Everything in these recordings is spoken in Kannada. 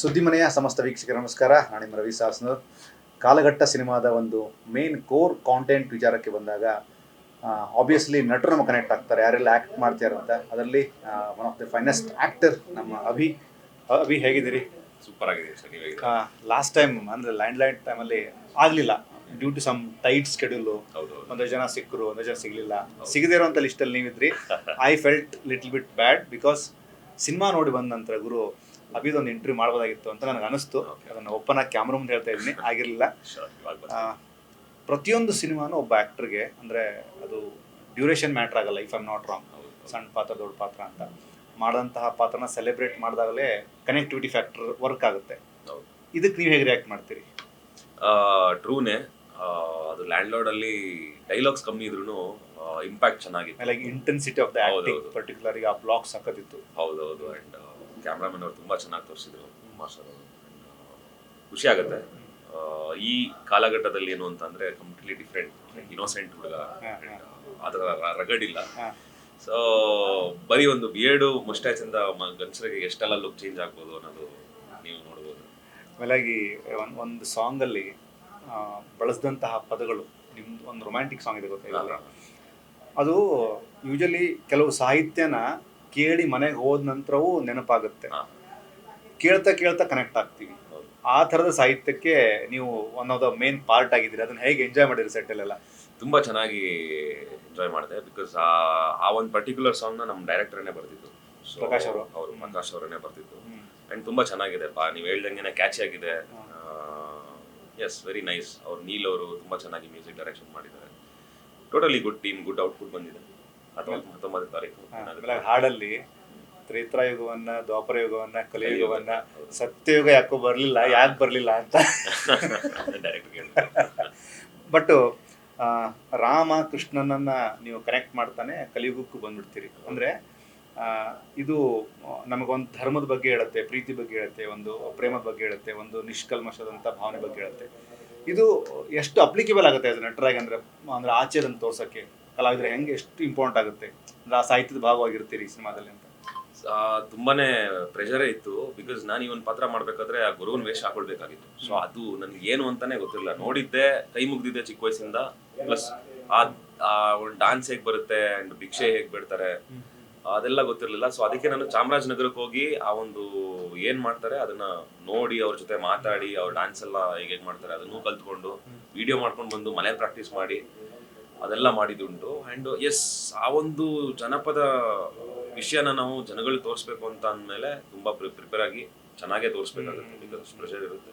ಸುದ್ದಿಮನೆಯ ಸಮಸ್ತ ವೀಕ್ಷಕರ ನಮಸ್ಕಾರ. ನಾನು ನಿಮ್ಮ ರವಿ ಸಾಸ್ನೂರ್. ಕಾಲಘಟ್ಟ ಸಿನಿಮಾದ ಒಂದು ಮೇನ್ ಕೋರ್ ಕಾಂಟೆಂಟ್ ವಿಚಾರಕ್ಕೆ ಬಂದಾಗ ಆಬ್ವಿಯಸ್ಲಿ ನಟರು ನಮಗೆ ಕನೆಕ್ಟ್ ಆಗ್ತಾರೆ, ಯಾರೆಲ್ಲ ಆ್ಯಕ್ಟ್ ಮಾಡ್ತಾರೆ ಅಂತ. ಅದರಲ್ಲಿ one of the finest actor ನಮ್ಮ ಅಭಿ ಹೇಗಿದ್ದೀರಿ? ಸೂಪರ್ ಆಗಿದೆ ಸರ್. ನೀವು ಲಾಸ್ಟ್ ಟೈಮ್ ಅಂದರೆ ಲ್ಯಾಂಡ್ ಟೈಮಲ್ಲಿ ಆಗಲಿಲ್ಲ due to some tight schedule. ಒಂದಷ್ಟು ಜನ ಸಿಕ್ಕರು, ಒಂದಷ್ಟು ಜನ ಸಿಗಲಿಲ್ಲ. ಸಿಗದೇ ಇರೋಂಥ ಲಿಸ್ಟಲ್ಲಿ ನೀವಿದ್ರಿ. I felt little bit bad because cinema ನೋಡಿ ಬಂದ ನಂತರ ಗುರು ಅಭಿದೊಂದು ಇಂಟರ್ವ್ಯೂ ಮಾಡ್ಬೋದಾಗಿತ್ತು ಅಂತ ನನಗೆ ಅನಿಸ್ತು. ಅದನ್ನು ಓಪನ್ ಆಗಿ ಕ್ಯಾಮ್ರಾ ಮುಂದೆ ಹೇಳ್ತಾ ಇದ್ದೀನಿ, ಆಗಿರಲಿಲ್ಲ. ಪ್ರತಿಯೊಂದು ಸಿನಿಮಾನು ಒಬ್ಬ ಆ್ಯಕ್ಟರ್ಗೆ ಅಂದರೆ ಅದು ಡ್ಯೂರೇಷನ್ ಮ್ಯಾಟ್ರ್ ಆಗಲ್ಲ. ಇಫ್ ಐಮ್ ನಾಟ್ ರಾಂಗ್, ಸಣ್ಣ ಪಾತ್ರ ದೊಡ್ಡ ಪಾತ್ರ ಅಂತ ಮಾಡಿದಂತಹ ಪಾತ್ರನ ಸೆಲೆಬ್ರೇಟ್ ಮಾಡಿದಾಗಲೇ ಕನೆಕ್ಟಿವಿಟಿ ಫ್ಯಾಕ್ಟರ್ ವರ್ಕ್ ಆಗುತ್ತೆ. ಇದಕ್ಕೆ ನೀವು ಹೇಗೆ ರಿಯಾಕ್ಟ್ ಮಾಡ್ತೀರಿ? ಟ್ರೂನೇ. ಅದು ಲ್ಯಾಂಡ್ ಲಾರ್ಡಲ್ಲಿ ಡೈಲಾಗ್ಸ್ ಕಮ್ಮಿ ಇದ್ರೂ ಇಂಪ್ಯಾಕ್ಟ್ ಚೆನ್ನಾಗಿತ್ತು. Like intensity of the acting particularly ಆ ಬ್ಲಾಕ್ ಸಕ್ಕತ್ತಿತ್ತು. ಹೌದೌದು. ಆ್ಯಂಡ್ ಕ್ಯಾಮ್ರಾಮನ್ ಅವರು ತುಂಬ ಚೆನ್ನಾಗಿ ತೋರಿಸಿದ್ರು, ಮಾಸ್ಟರ್ ಅವರು. ಖುಷಿ ಆಗುತ್ತೆ. ಈ ಕಾಲಘಟ್ಟದಲ್ಲಿ ಏನು ಅಂತಂದರೆ ಕಂಪ್ಲೀಟ್ಲಿ ಡಿಫ್ರೆಂಟ್. ಇನ್ನೋಸೆಂಟ್ ಹುಡುಗ, ಅದರ ರಗಡಿಲ್ಲ. ಸೊ ಬರೀ ಒಂದು ಬಿಯರ್ಡು ಮುಸ್ಟ್ಯಾಚಿಂದ ಗಂಡಸರಿಗೆ ಎಷ್ಟೆಲ್ಲ ಲುಕ್ ಚೇಂಜ್ ಆಗ್ಬೋದು ಅನ್ನೋದು ನೀವು ನೋಡ್ಬೋದು. ಆಮೇಲಾಗಿ ಒಂದು ಸಾಂಗಲ್ಲಿ ಬಳಸಿದಂತಹ ಪದಗಳು, ನಿಮ್ದು ಒಂದು ರೊಮ್ಯಾಂಟಿಕ್ ಸಾಂಗ್ ಇದೆ ಗೊತ್ತಾಗಿಲ್ಲ, ಅದು ಯೂಶಲಿ ಕೆಲವು ಸಾಹಿತ್ಯನ ಕೇಳಿ ಮನೆಗೆ ಹೋದ ನಂತರವೂ ನೆನಪಾಗುತ್ತೆ. ಕೇಳ್ತಾ ಕೇಳ್ತಾ ಕನೆಕ್ಟ್ ಆಗ್ತೀವಿ. ಆ ಥರದ ಸಾಹಿತ್ಯಕ್ಕೆ ನೀವು one of the main part ಆಗಿದ್ದೀರಿ. ಅದನ್ನ ಹೇಗೆ ಎಂಜಾಯ್ ಮಾಡಿರಿ ಸೆಟ್ಟಲ್ಲೆಲ್ಲ? ತುಂಬ ಚೆನ್ನಾಗಿ ಎಂಜಾಯ್ ಮಾಡಿದೆ. ಬಿಕಾಸ್ ಆ ಒಂದು ಪರ್ಟಿಕ್ಯುಲರ್ ಸಾಂಗ್ನ ನಮ್ಮ ಡೈರೆಕ್ಟರ್ನೇ ಬರ್ತಿದ್ದು, ಪ್ರಕಾಶ್ ಅವರನ್ನೇ ಬರ್ತಿದ್ದು. ಆ್ಯಂಡ್ ತುಂಬ ಚೆನ್ನಾಗಿದೆ. ನೀವು ಹೇಳ್ದಂಗೆ ಕ್ಯಾಚಿ ಆಗಿದೆ. Yes, very nice. ಅವ್ರು ನೀಲ್ ಅವರು ತುಂಬ ಚೆನ್ನಾಗಿ ಮ್ಯೂಸಿಕ್ ಡೈರೆಕ್ಷನ್ ಮಾಡಿದ್ದಾರೆ. Totally good team, good output ಬಂದಿದೆ. 19ನೇ ತಾರೀಕು ಹಾಡಲ್ಲಿ ತ್ರೇತಾಯುಗವನ್ನ, ದ್ವಾಪರ ಯುಗವನ್ನ, ಕಲಿಯುಗವನ್ನ, ಸತ್ಯಯುಗ ಯಾಕೋ ಯಾಕೆ ಬರಲಿಲ್ಲ ಅಂತ ಬಟ್ ರಾಮ ಕೃಷ್ಣನನ್ನ ನೀವು ಕನೆಕ್ಟ್ ಮಾಡ್ತಾನೆ ಕಲಿಯುಗಕ್ಕೂ ಬಂದ್ಬಿಡ್ತೀರಿ. ಅಂದರೆ ಇದು ನಮಗೊಂದು ಧರ್ಮದ ಬಗ್ಗೆ ಹೇಳುತ್ತೆ, ಪ್ರೀತಿ ಬಗ್ಗೆ ಹೇಳುತ್ತೆ, ಒಂದು ಪ್ರೇಮದ ಬಗ್ಗೆ ಹೇಳುತ್ತೆ, ಒಂದು ನಿಷ್ಕಲ್ಮಶದಂಥ ಭಾವನೆ ಬಗ್ಗೆ ಹೇಳುತ್ತೆ. ಇದು ಎಷ್ಟು ಅಪ್ಲಿಕೇಬಲ್ ಆಗುತ್ತೆ ಅದು ನಟರಾಗಿ? ಅಂದರೆ ಆಚೆದನ್ನು ತೋರ್ಸೋಕ್ಕೆ ಕಲಾವಿದರೆ ಹೆಂಗೆ ಎಷ್ಟು ಇಂಪಾರ್ಟೆಂಟ್ ಆಗುತ್ತೆ ಅಂದರೆ ಆ ಸಾಹಿತ್ಯದ ಭಾಗವಾಗಿರ್ತೀರಿ ಈ ಸಿನಿಮಾದಲ್ಲಿ ಅಂತ? ತುಂಬಾನೇ ಪ್ರೆಷರೇ ಇತ್ತು. ಬಿಕಾಸ್ ನಾನು ಈ ಒಂದು ಪಾತ್ರ ಮಾಡ್ಬೇಕಾದ್ರೆ ಆ ಗುರುವಿನ ವೇಷ ಹಾಕೊಳ್ಬೇಕಾಗಿತ್ತು. ಸೊ ಅದು ನನಗೆ ಏನು ಅಂತಾನೆ ಗೊತ್ತಿರಲಿಲ್ಲ. ನೋಡಿದ್ದೆ, ಕೈ ಮುಗ್ದಿದ್ದೆ ಚಿಕ್ಕ ವಯಸ್ಸಿಂದ. ಪ್ಲಸ್ ಆ ಒಂದು ಡಾನ್ಸ್ ಹೇಗೆ ಬರುತ್ತೆ ಅಂಡ್ ಭಿಕ್ಷೆ ಹೇಗೆ ಬಿಡ್ತಾರೆ ಅದೆಲ್ಲ ಗೊತ್ತಿರಲಿಲ್ಲ. ಸೊ ಅದಕ್ಕೆ ನಾನು ಚಾಮರಾಜನಗರಕ್ಕೆ ಹೋಗಿ ಆ ಒಂದು ಏನ್ ಮಾಡ್ತಾರೆ ಅದನ್ನ ನೋಡಿ, ಅವ್ರ ಜೊತೆ ಮಾತಾಡಿ, ಅವ್ರ ಡ್ಯಾನ್ಸ್ ಎಲ್ಲ ಹೇಗೆ ಮಾಡ್ತಾರೆ ಅದನ್ನು ಕಲ್ತ್ಕೊಂಡು ವಿಡಿಯೋ ಮಾಡ್ಕೊಂಡು ಬಂದು ಮನೇಲಿ ಪ್ರಾಕ್ಟೀಸ್ ಮಾಡಿ ಅದೆಲ್ಲ ಮಾಡಿದ್ದುಂಟು. ಆ್ಯಂಡ್ ಎಸ್, ಆ ಒಂದು ಜನಪದ ವಿಷಯನ ನಾವು ಜನಗಳಿಗೆ ತೋರಿಸ್ಬೇಕು ಅಂತ ಅಂದಮೇಲೆ ತುಂಬ ಪ್ರಿಪೇರ್ ಆಗಿ ಚೆನ್ನಾಗೇ ತೋರಿಸ್ಬೇಕಾಗುತ್ತೆ. ಬಿಕಾಸ್ ಪ್ರೆಷರ್ ಇರುತ್ತೆ.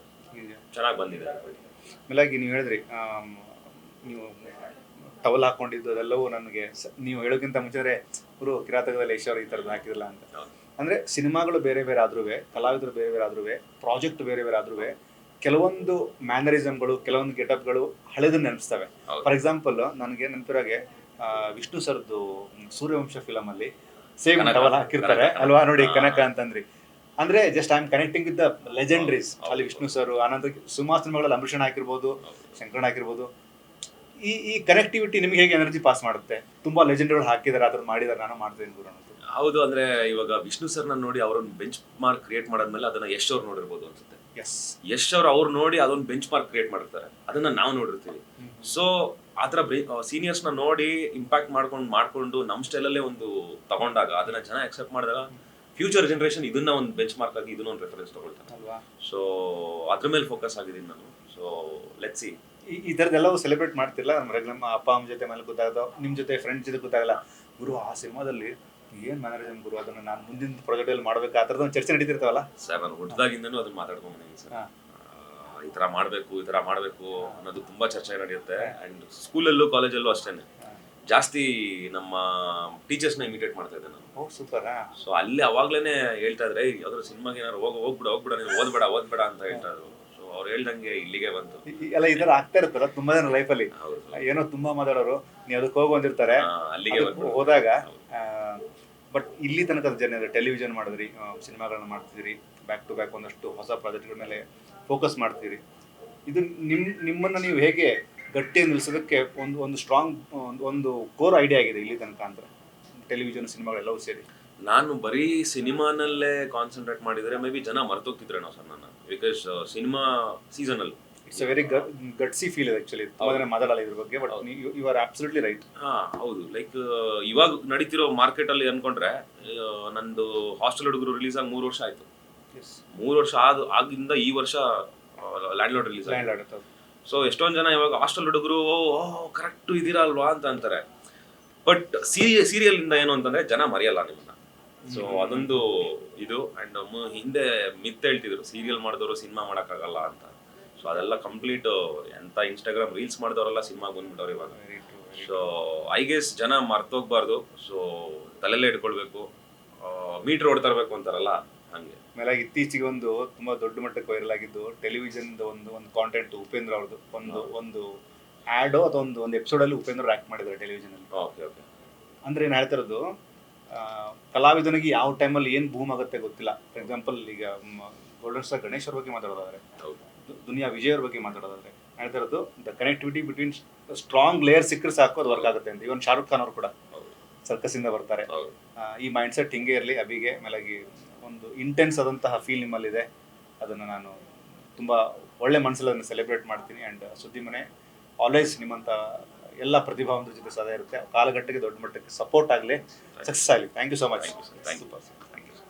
ಚೆನ್ನಾಗಿ ಬಂದಿದೆ. ಆಮೇಲಾಗಿ ನೀವು ಹೇಳಿದ್ರಿ ನೀವು ಟವಲ್ ಹಾಕೊಂಡಿದ್ದು ಅದೆಲ್ಲವೂ ನನಗೆ ನೀವು ಹೇಳೋಕ್ಕಿಂತ ಮುಂಚೆ ಗುರು ಕಿರಾತಕದಲ್ಲಿ ಯಶ್ ಈ ಥರದ್ದು ಹಾಕಿರಲ್ಲ ಅಂತ. ಅಂದರೆ ಸಿನಿಮಾಗಳು ಬೇರೆ ಬೇರೆ ಆದ್ರೂ, ಕಲಾವಿದರು ಬೇರೆ ಬೇರೆ ಆದ್ರೂ, ಪ್ರಾಜೆಕ್ಟ್ ಬೇರೆ ಬೇರೆ ಆದ್ರೂ ಕೆಲವೊಂದು ಮ್ಯಾನರಿಸಮ್ಗಳು, ಕೆಲವೊಂದು ಗೆಟಪ್ಗಳು ಹಳೆದನ್ನ ನೆನಪಿಸ್ತವೆ. ಫಾರ್ ಎಕ್ಸಾಂಪಲ್ ನನಗೆ ನೆನಪಿರೋಗೆ ವಿಷ್ಣು ಸರ್ದು ಸೂರ್ಯವಂಶ ಫಿಲಮ್ ಅಲ್ಲಿ ಸೇಮ್ ಟವಲ್ ಹಾಕಿರ್ತಾರೆ ಅಲ್ವಾ? ನೋಡಿ ಕನಕ ಅಂತಂದ್ರಿ. ಅಂದ್ರೆ just I am connecting with the legendaries. ಅಲ್ಲಿ ವಿಷ್ಣು ಸರ್, ಆನಂತರ ಸುಮಾರು ಸಿನಿಮಾಗಳಲ್ಲಿ ಅಂಬರೀಷನ್ ಹಾಕಿರ್ಬೋದು, ಶಂಕರಣ್ಣ ಹಾಕಿರ್ಬೋದು. ಈ ಕನೆಕ್ಟಿವಿಟಿ ನಿಮ್ಗೆ ಹೇಗೆ ಎನರ್ಜಿ ಪಾಸ್ ಮಾಡುತ್ತೆ? ತುಂಬಾ ಲೆಜೆಂಡ್ಗಳು ಹಾಕಿದ್ದಾರೆ, ಅದ್ರದ್ದು ಮಾಡಿದ್ದಾರೆ, ನಾನು ಮಾಡ್ತೇನೆ ಗುರು ಅಂತ. ಹೌದು. ಅಂದ್ರೆ ಇವಾಗ ವಿಷ್ಣು ಸರ್ನ ನೋಡಿ ಅವರೊಂದು ಬೆಂಚ್ ಮಾರ್ಕ್ ಕ್ರಿಯೇಟ್ ಮಾಡಾದ್ಮೇಲೆ ಅದನ್ನ ಯಶ್ ಅವ್ರು ನೋಡಿರ್ಬೋದು ಅನ್ಸುತ್ತೆ. ಯಶ್ ಅವ್ರು ನೋಡಿ ಅದೊಂದು ಬೆಂಚ್ ಮಾರ್ಕ್ ಕ್ರಿಯೇಟ್ ಮಾಡಿರ್ತಾರೆ, ಅದನ್ನ ನಾವು ನೋಡಿರ್ತೀವಿ. ಸೊ ಆತರ ಸೀನಿಯರ್ಸ್ ನ ನೋಡಿ ಇಂಪ್ಯಾಕ್ಟ್ ಮಾಡ್ಕೊಂಡು ನಮ್ಮ ಸ್ಟೈಲಲ್ಲೇ ಒಂದು ತಗೊಂಡಾಗ, ಅದನ್ನ ಜನ ಅಕ್ಸೆಪ್ಟ್ ಮಾಡಿದಾಗ ಫ್ಯೂಚರ್ ಜನರೇಷನ್ ಇದನ್ನ ಒಂದು ಬೆಂಚ್ ಮಾರ್ಕ್ ಆಗಿ ಇದನ್ನ ಒಂದು ರೆಫರೆನ್ಸ್ ತಗೊಳ್ತಾರೆ ಅಲ್ವಾ? ಸೊ ಅದ್ರ ಮೇಲೆ ಫೋಕಸ್ ಆಗಿದ್ದೀನಿ ನಾನು. So let's see. ಈ ಥರದ್ದೆಲ್ಲವೂ ಸೆಲೆಬ್ರೇಟ್ ಮಾಡ್ತಿಲ್ಲ ನಮ್ಮ ಅಪ್ಪ ಅಮ್ಮ ಜೊತೆ ಮೇಲೆ ಗೊತ್ತಾಗದ, ನಿಮ್ಮ ಜೊತೆ ಫ್ರೆಂಡ್ಸ್ ಜೊತೆ ಗೊತ್ತಾಗಲ್ಲ, ಗುರು ಆ ಸಿನಿಮಾದಲ್ಲಿ ಏನು ಮ್ಯಾನರಿಸಮ್ ಗುರು, ಅದನ್ನು ನಾನು ಮುಂದಿನ ಪ್ರಾಜೆಕ್ಟ್ ಅಲ್ಲಿ ಮಾಡ್ಬೇಕು, ಆ ಥರದ ಒಂದು ಚರ್ಚೆ ನಡೀತಿರ್ತಾವಲ್ಲ ಸರ್? ನಾನು ಹುಟ್ಟಿದಾಗಿಂದನೂ ಅದನ್ನ ಮಾತಾಡ್ಕೊಂಡು ಬಂದಿದ್ದೀನಿ ಸರ್. ಈ ಥರ ಮಾಡಬೇಕು ಅನ್ನೋದು ತುಂಬ ಚರ್ಚೆ ನಡೆಯುತ್ತೆ. ಆ್ಯಂಡ್ ಸ್ಕೂಲಲ್ಲೂ ಕಾಲೇಜಲ್ಲೂ ಅಷ್ಟೇ ಜಾಸ್ತಿ ನಮ್ಮ ಟೀಚರ್ಸ್ನ ಇಮಿಟೇಟ್ ಮಾಡ್ತಾ ಇದ್ದೆ ನಾನು. ಸೂಪರ್. ಸೊ ಅಲ್ಲಿ ಅವಾಗ್ಲೇ ಹೇಳ್ತಾ ಇದ್ರೆ ಯಾವ್ದಾದ್ರು ಸಿನಿಮಾಗೆ ಏನಾದ್ರು ಹೋಗ್ಬಿಡ ನೀನು ಓದ್ಬೇಡ ಅಂತ ಹೇಳ್ತಾ ಇದ್ರು. ಸೊ ಅವ್ರು ಹೇಳ್ದಂಗೆ ಇಲ್ಲಿಗೆ ಬಂತು. ಎಲ್ಲ ಈ ಥರ ಆಗ್ತಾ ಇರ್ತಾರ ತುಂಬಾ ಜನ ಲೈಫಲ್ಲಿ. ಏನೋ ತುಂಬಾ ಮಾತಾಡೋರು, ನೀವು ಅದಕ್ಕೆ ಹೋಗಿ ಬಂದಿರ್ತಾರೆ, ಅಲ್ಲಿಗೆ ಹೋದಾಗ. ಬಟ್ ಇಲ್ಲಿ ತನಕ ಜನ ಟೆಲಿವಿಷನ್ ಮಾಡಿದ್ರಿ, ಸಿನಿಮಾಗಳನ್ನ ಮಾಡ್ತಿದ್ರಿ, ಬ್ಯಾಕ್ ಟು ಬ್ಯಾಕ್ ಒಂದಷ್ಟು ಹೊಸ ಪ್ರಾಜೆಕ್ಟ್ಗಳ ಮೇಲೆ ಫೋಕಸ್ ಮಾಡ್ತೀರಿ. ಇದು ನಿಮ್ಮನ್ನು ನೀವು ಹೇಗೆ ಗಟ್ಟಿಯಾಗಿ ನಿಲ್ಲಿಸೋದಕ್ಕೆ ಒಂದು ಸ್ಟ್ರಾಂಗ್ ಒಂದು ಕೋರ್ ಐಡಿಯಾ ಆಗಿದೆ ಇಲ್ಲಿ ತನಕ ಅಂತ, ಟೆಲಿವಿಷನ್ ಸಿನಿಮಾಗಳೆಲ್ಲವೂ ಸೇರಿ? ನಾನು ಬರೀ ಸಿನಿಮಾನಲ್ಲೇ ಕಾನ್ಸಂಟ್ರೇಟ್ ಮಾಡಿದರೆ ಮೇ ಬಿ ಜನ ಮರ್ತೋಗ್ತಿದ್ರೇನೋ ಸರ್ ನನ್ನ, ಬಿಕಾಸ್ ಸಿನಿಮಾ ಸೀಸನಲ್ಲಿ it's a very gutsy feel ಇದೆ ಆಕ್ಚುಲಿ. ತುಂಬಾ ಜನ ಮಾತಾಡಲ್ಲ ಇದ್ರ ಬಗ್ಗೆ, but you are absolutely right. ಹಾ ಹೌದು, ಲೈಕ್ ಇವಾಗ ನಡೀತಿರೋ ಮಾರ್ಕೆಟ್ ಅಲ್ಲಿ ಅನ್ಕೊಂಡ್ರೆ ನಂದು ಹಾಸ್ಟೆಲ್ ಹುಡುಗರು ರಿಲೀಸ್ ಆಗಿ 3 ವರ್ಷ ಆಯ್ತು. 3 ವರ್ಷ ಆಗಿಂದ ಈ ವರ್ಷ ಲ್ಯಾಂಡ್ ಲಾರ್ಡ್ ರಿಲೀಸ್ ಆಗಿದೆ. ಸೊ ಎಷ್ಟೊಂದು ಜನ ಇವಾಗ ಹಾಸ್ಟೆಲ್ ಹುಡುಗರು ಕರೆಕ್ಟ್ ಇದೀರಾ ಅಲ್ವಾ ಅಂತ ಅಂತಾರೆ. ಬಟ್ ಸೀರಿಯಲ್ ಇಂದ ಏನು ಅಂತಂದ್ರೆ ಜನ ಮರೆಯಲ್ಲ ನಿಮ್ಮನ್ನ. ಸೊ ಅದೊಂದು ಇದು. ಅಂಡ್ ಹಿಂದೆ ಮಿತ್ ಹೇಳ್ತಿದ್ರು ಸೀರಿಯಲ್ ಮಾಡಿದವರು ಸಿನಿಮಾ ಮಾಡೋಕ್ಕಾಗಲ್ಲ ಅಂತ. ಸೊ ಅದೆಲ್ಲ ಕಂಪ್ಲೀಟ್ ಎಂತ ಇನ್ಸ್ಟಾಗ್ರಾಮ್ ರೀಲ್ಸ್ ಮಾಡಿದವರೆಲ್ಲ ಸಿನಿಮಾಗೆ ಬಂದ್ಬಿಟ್ಟವ್ರು ಇವಾಗ. ಸೊ ಐ ಗೆಸ್ ಜನ ಮರ್ತೋಗ್ಬಾರ್ದು. ಸೊ ತಲೆಲ್ಲೇ ಇಟ್ಕೊಳ್ಬೇಕು, ಮೀಟರ್ ಓಡ್ತಾ ಇರ್ಬೇಕು ಅಂತಾರಲ್ಲ ಹಂಗೆ. ಆಮೇಲೆ ಇತ್ತೀಚೆಗೆ ಒಂದು ತುಂಬಾ ದೊಡ್ಡ ಮಟ್ಟಕ್ಕೆ ವೈರಲ್ ಆಗಿದ್ದು ಟೆಲಿವಿಷನ್ ಒಂದು ಕಾಂಟೆಂಟ್ ಉಪೇಂದ್ರ ಅವ್ರದ್ದು ಒಂದು ಆ್ಯಡ್ ಅಥವಾ ಒಂದು ಎಪಿಸೋಡ್ ಅಲ್ಲಿ ಉಪೇಂದ್ರ ಆಕ್ಟ್ ಮಾಡಿದ್ದಾರೆ ಟೆಲಿವಿಷನ್ ಅಲ್ಲಿ. Okay okay. ಅಂದ್ರೆ ಏನ್ ಹೇಳ್ತಿರೋದು, ಕಲಾವಿದನಿಗೆ ಯಾವ ಟೈಮಲ್ಲಿ ಏನ್ ಬೂಮ್ ಆಗುತ್ತೆ ಗೊತ್ತಿಲ್ಲ. ಫಾರ್ ಎಕ್ಸಾಂಪಲ್ ಈಗ ಗೋಲ್ಡನ್ ಸ್ಟಾರ್ ಗಣೇಶ್ ಅವ್ರ ಬಗ್ಗೆ ಮಾತಾಡೋದಾದ್ರೆ, ದುನಿಯಾ ವಿಜಯ್ ಅವ್ರ ಬಗ್ಗೆ ಮಾತಾಡೋದಾದ್ರೆ ಹೇಳ್ತಾ ಇರೋದು the connectivity between strong layer ಸಿಕ್ಕರೆ ಸಾಕು ಅದು ವರ್ಕ್ ಆಗುತ್ತೆ ಅಂತ. ಇವನ್ ಶಾರುಖ್ ಖಾನ್ ಅವರು ಕೂಡ ಸರ್ಕಸ್ ಇಂದ ಬರ್ತಾರೆ. ಈ ಮೈಂಡ್ ಸೆಟ್ ಹಿಂಗೆ ಇರಲಿ. ಅಭಿಗೆ ಮೇಲಾಗಿ ಒಂದು ಇಂಟೆನ್ಸ್ ಆದಂತಹ ಫೀಲ್ ನಿಮ್ಮಲ್ಲಿದೆ. ಅದನ್ನು ನಾನು ತುಂಬ ಒಳ್ಳೆ ಮನಸ್ಸಲ್ಲಿ ಅದನ್ನು ಸೆಲೆಬ್ರೇಟ್ ಮಾಡ್ತೀನಿ. ಆ್ಯಂಡ್ ಸುದ್ದಿ ಮನೆ ಆಲ್ವೇಸ್ ನಿಮ್ಮಂಥ ಎಲ್ಲ ಪ್ರತಿಭಾವಂತರ ಜೊತೆ ಸದಾ ಇರುತ್ತೆ. ಕಾಲಘಟ್ಟಕ್ಕೆ ದೊಡ್ಡ ಮಟ್ಟಕ್ಕೆ ಸಪೋರ್ಟ್ ಆಗಲಿ, ಸಕ್ಸಸ್ ಆಗಲಿ. Thank you so much. Thank you.